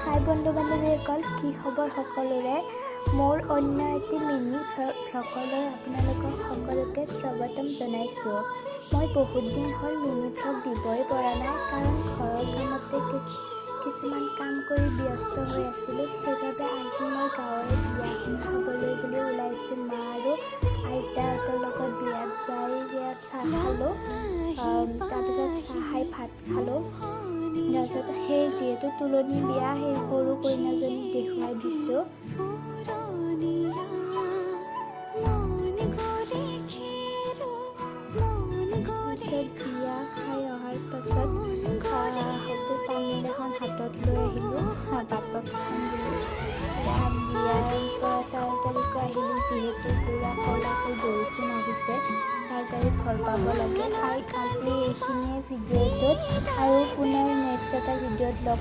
হাই বন্ধু বান্ধৱীসকল, কি খবৰ সকলোৰে? মোৰ অন্য এটি মিনি ভ্লগলৈ আপোনালোকক সকলোকে স্বাগতম জনাইছোঁ। মই বহুত দিন হ'ল মিনি ভ্লগ দিবই পৰা নাই, কাৰণ ঘৰৰ কামতে কিছুমান কাম কৰি ব্যস্ত হৈ আছিলোঁ। সেইবাবে আজি মই গাঁৱৰ বিয়াখন খাবলৈ বুলি ওলাইছোঁ। মা আৰু আইতাহঁতৰ লগত বিয়াত যাই চাহ খালোঁ। তাৰপিছত চাহ খাই ভাত খালোঁ। তাৰপিছত সেই যিহেতু তুলনি বিয়া, সেই সৰু কইনাজনীক দেখুৱাই দিছোঁ। বিয়া খাই অহাৰ পাছত তামোল এখন হাতত লৈ আহিলোঁ। বাটত খাম বুলি বিয়াৰ পৰা তাড়াতাড়িকৈ আহিলোঁ, যিহেতু পুৰা ক'লাকৈ বৰষুণ আহিছে। তাড়াতাড়ি ঘৰ পাব লাগে। আজি এইখিনিয়ে ভিডিঅ'টোত, আৰু পুনৰ নেক্সট এটা ভিডিঅ'ত লগ